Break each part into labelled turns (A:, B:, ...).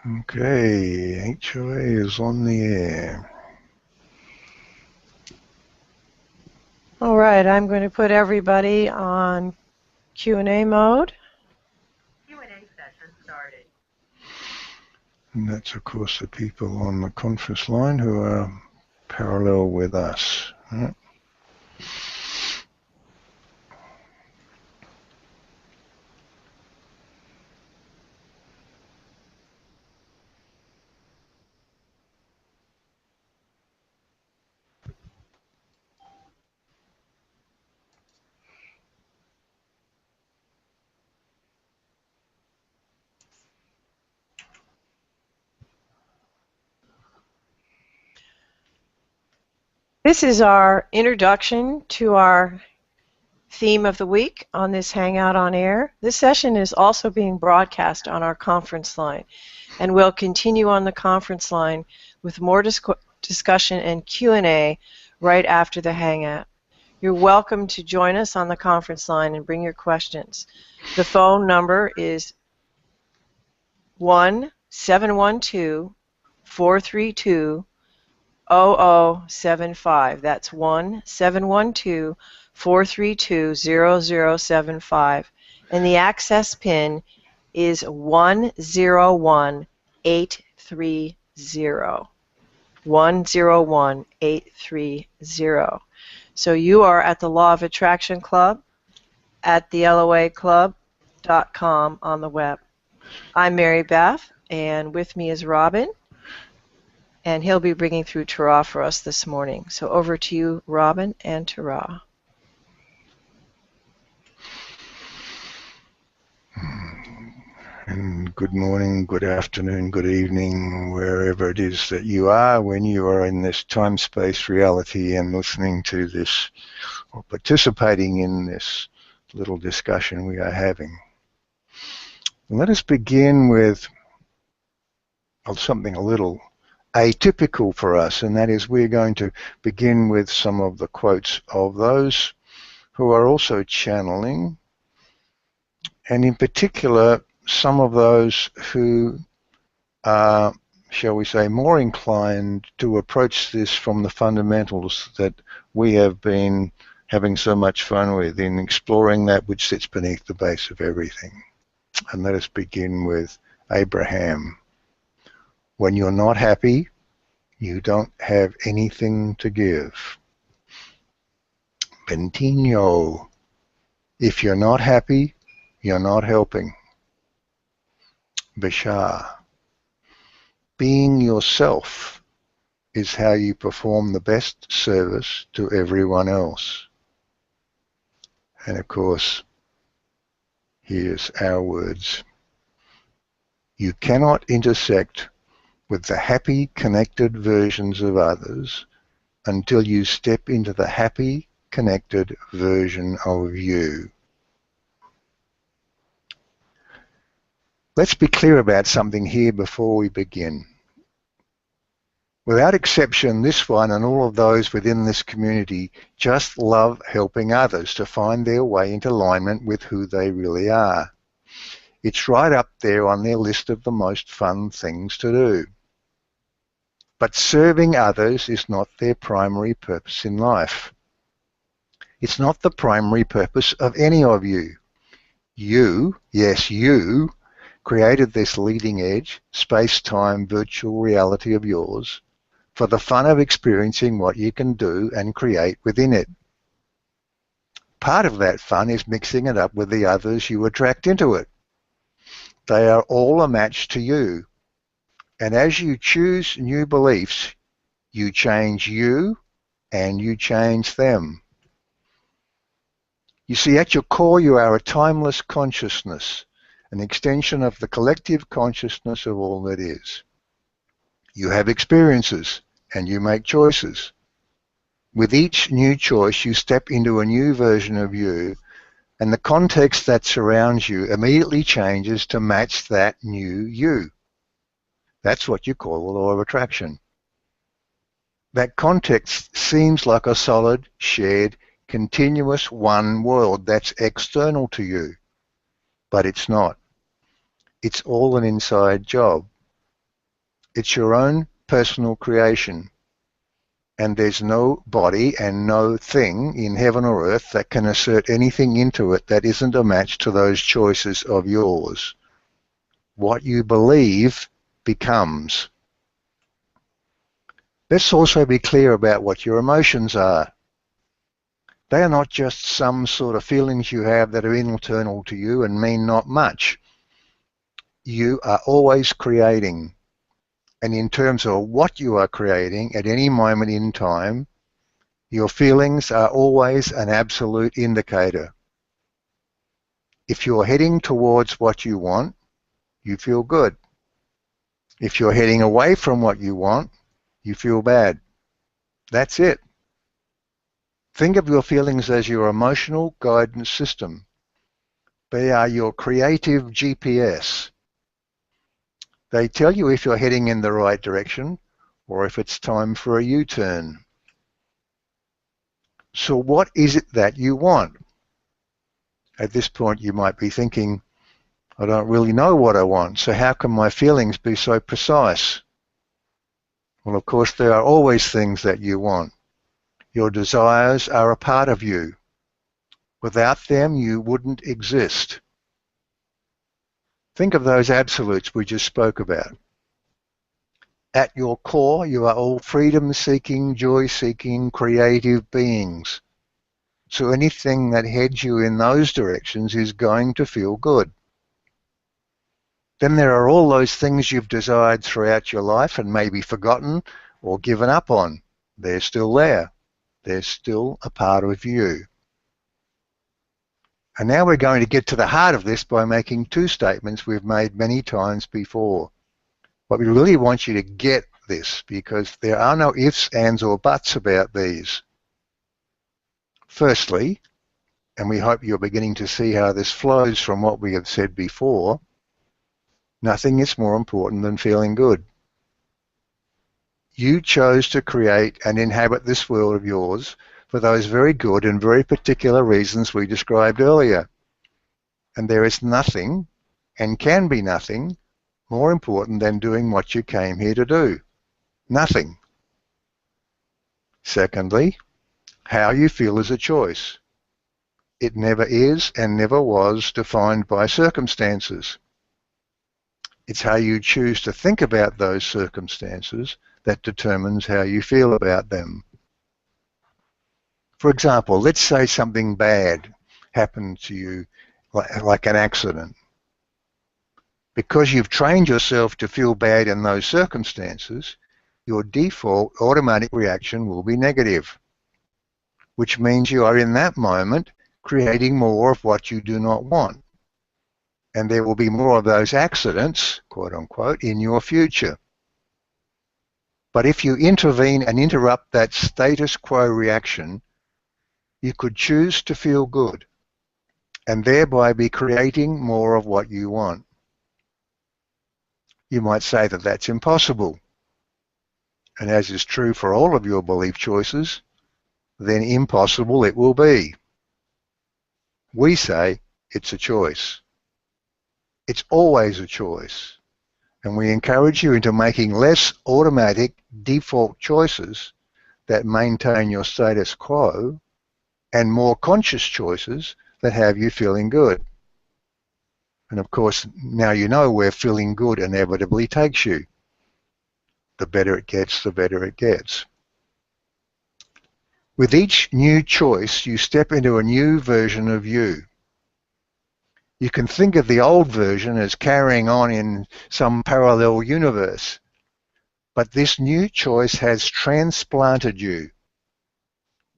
A: Okay, HOA is on the air.
B: All right, I'm going to put everybody on Q&A mode.
C: Q&A session started.
A: And that's, of course, the people on the conference line who are parallel with us. Right?
B: This is our introduction to our theme of the week on this Hangout on Air. This session is also being broadcast on our conference line, and we'll continue on the conference line with more discussion and Q&A right after the Hangout. You're welcome to join us on the conference line and bring your questions. The phone number is 1-712-432-0075. That's 1-712-432-0075. And the access pin is 101830. 101830. So you are at the Law of Attraction Club at the LOAclub.com on the web. I'm Mary Beth, and with me is Robin, and he'll be bringing through Terah for us this morning. So over to you, Robin and Terah.
A: And good morning, good afternoon, good evening, wherever it is that you are when you are in this time-space reality and listening to this or participating in this little discussion we are having. Let us begin with something a little atypical for us, and that is we're going to begin with some of the quotes of those who are also channeling, and in particular some of those who are, shall we say, more inclined to approach this from the fundamentals that we have been having so much fun with in exploring that which sits beneath the base of everything. And let us begin with Abraham. When you're not happy, you don't have anything to give. Bentinho. If you're not happy, you're not helping. Bashar. Being yourself is how you perform the best service to everyone else. And of course, here's our words. You cannot intersect with the happy, connected versions of others until you step into the happy, connected version of you. Let's be clear about something here before we begin. Without exception, this one and all of those within this community just love helping others to find their way into alignment with who they really are. It's right up there on their list of the most fun things to do. But serving others is not their primary purpose in life. It's not the primary purpose of any of you. You, yes, you, created this leading edge, space-time virtual reality of yours for the fun of experiencing what you can do and create within it. Part of that fun is mixing it up with the others you attract into it. They are all a match to you. And as you choose new beliefs, you change you and you change them. You see, at your core, you are a timeless consciousness, an extension of the collective consciousness of all that is. You have experiences and you make choices. With each new choice, you step into a new version of you, and the context that surrounds you immediately changes to match that new you. That's what you call the law of attraction. That context seems like a solid, shared, continuous one world that's external to you, but it's not. It's all an inside job. It's your own personal creation. And there's no body and no thing in heaven or earth that can assert anything into it that isn't a match to those choices of yours. What you believe becomes. Let's also be clear about what your emotions are. They are not just some sort of feelings you have that are internal to you and mean not much. You are always creating. And in terms of what you are creating at any moment in time, your feelings are always an absolute indicator. If you're heading towards what you want, you feel good. If you're heading away from what you want, you feel bad. That's it. Think of your feelings as your emotional guidance system. They are your creative GPS. They tell you if you're heading in the right direction or if it's time for a U-turn. So what is it that you want? At this point you might be thinking, I don't really know what I want, so how can my feelings be so precise? Well, of course, there are always things that you want. Your desires are a part of you. Without them, you wouldn't exist. Think of those absolutes we just spoke about. At your core, you are all freedom-seeking, joy-seeking, creative beings. So anything that heads you in those directions is going to feel good. Then there are all those things you've desired throughout your life and maybe forgotten or given up on. They're still there. They're still a part of you. And now we're going to get to the heart of this by making two statements we've made many times before. But we really want you to get this because there are no ifs, ands, or buts about these. Firstly, and we hope you're beginning to see how this flows from what we have said before, nothing is more important than feeling good. You chose to create and inhabit this world of yours for those very good and very particular reasons we described earlier. And there is nothing, and can be nothing, more important than doing what you came here to do. Nothing. Secondly, how you feel is a choice. It never is and never was defined by circumstances. It's how you choose to think about those circumstances that determines how you feel about them. For example, let's say something bad happened to you, like an accident. Because you've trained yourself to feel bad in those circumstances, your default automatic reaction will be negative, which means you are in that moment creating more of what you do not want. And there will be more of those accidents, quote unquote, in your future. But if you intervene and interrupt that status quo reaction, you could choose to feel good and thereby be creating more of what you want. You might say that that's impossible. And as is true for all of your belief choices, then impossible it will be. We say it's a choice. It's always a choice. And we encourage you into making less automatic default choices that maintain your status quo and more conscious choices that have you feeling good. And of course, now you know where feeling good inevitably takes you. The better it gets, the better it gets. With each new choice, you step into a new version of you. You can think of the old version as carrying on in some parallel universe, but this new choice has transplanted you.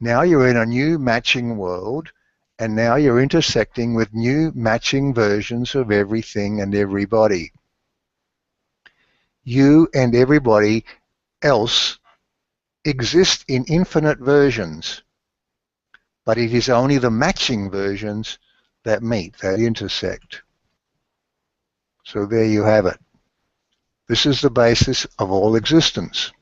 A: Now you're in a new matching world, and now you're intersecting with new matching versions of everything and everybody. You and everybody else exist in infinite versions, but it is only the matching versions that meet, that intersect. So there you have it. This is the basis of all existence.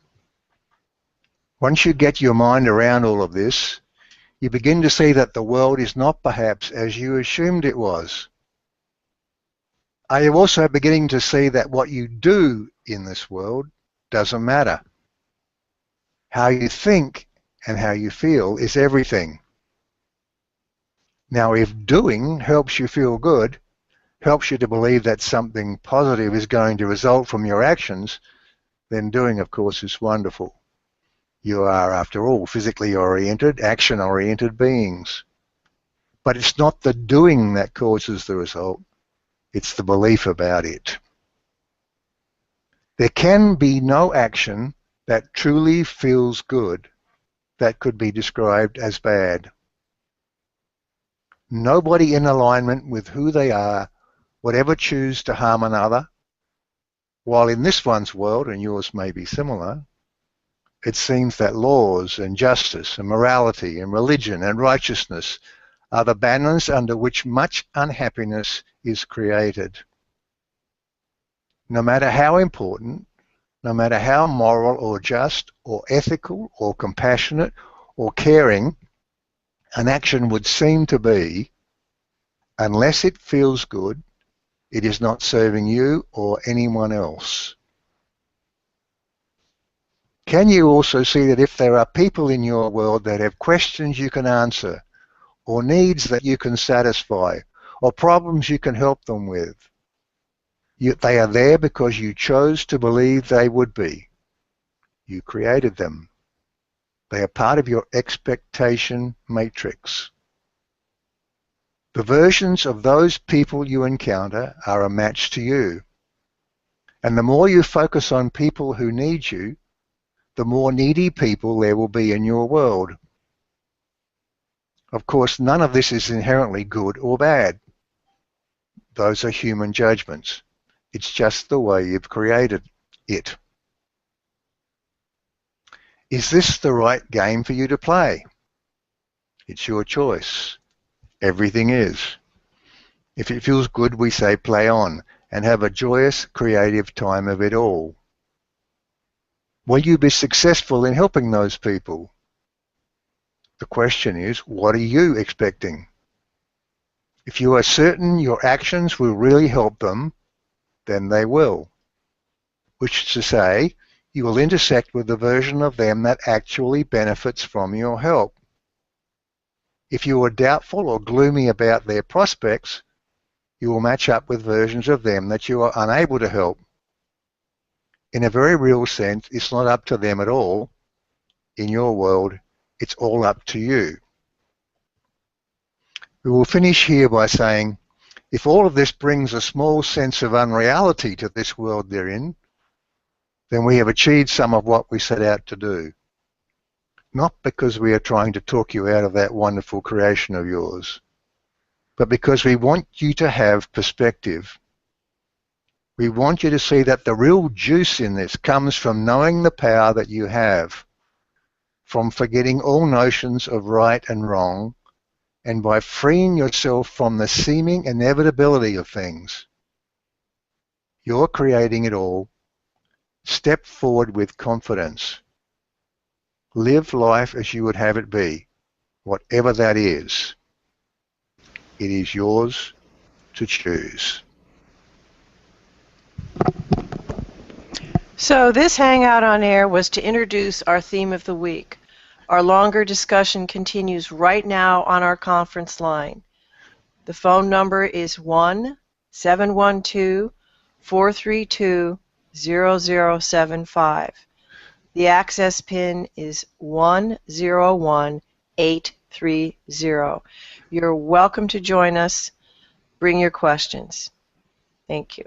A: Once you get your mind around all of this, you begin to see that the world is not perhaps as you assumed it was. Are you also beginning to see that what you do in this world doesn't matter. How you think and how you feel is everything. Now, if doing helps you feel good, helps you to believe that something positive is going to result from your actions, then doing, of course, is wonderful. You are, after all, physically oriented, action-oriented beings. But it's not the doing that causes the result, it's the belief about it. There can be no action that truly feels good that could be described as bad. Nobody in alignment with who they are would ever choose to harm another, while in this one's world, and yours may be similar, it seems that laws and justice and morality and religion and righteousness are the banners under which much unhappiness is created. No matter how important, no matter how moral or just or ethical or compassionate or caring an action would seem to be, unless it feels good, it is not serving you or anyone else. Can you also see that if there are people in your world that have questions you can answer, or needs that you can satisfy, or problems you can help them with, they are there because you chose to believe they would be. You created them. They are part of your expectation matrix. The versions of those people you encounter are a match to you. And the more you focus on people who need you, the more needy people there will be in your world. Of course, none of this is inherently good or bad. Those are human judgments. It's just the way you've created it. Is this the right game for you to play? It's your choice. Everything is. If it feels good, we say play on and have a joyous, creative time of it all. Will you be successful in helping those people? The question is, what are you expecting? If you are certain your actions will really help them, then they will. Which is to say, you will intersect with the version of them that actually benefits from your help. If you are doubtful or gloomy about their prospects, you will match up with versions of them that you are unable to help. In a very real sense, it's not up to them at all. In your world, it's all up to you. We will finish here by saying, if all of this brings a small sense of unreality to this world they're in, then we have achieved some of what we set out to do. Not because we are trying to talk you out of that wonderful creation of yours, but because we want you to have perspective. We want you to see that the real juice in this comes from knowing the power that you have, from forgetting all notions of right and wrong, and by freeing yourself from the seeming inevitability of things. You're creating it all. Step forward with confidence. Live life as you would have it be, whatever that is. It is yours to choose.
B: So this Hangout on Air was to introduce our theme of the week. Our longer discussion continues right now on our conference line. The phone number is 1-712-432-0075. The access pin is 101830. You're welcome to join us. Bring your questions. Thank you.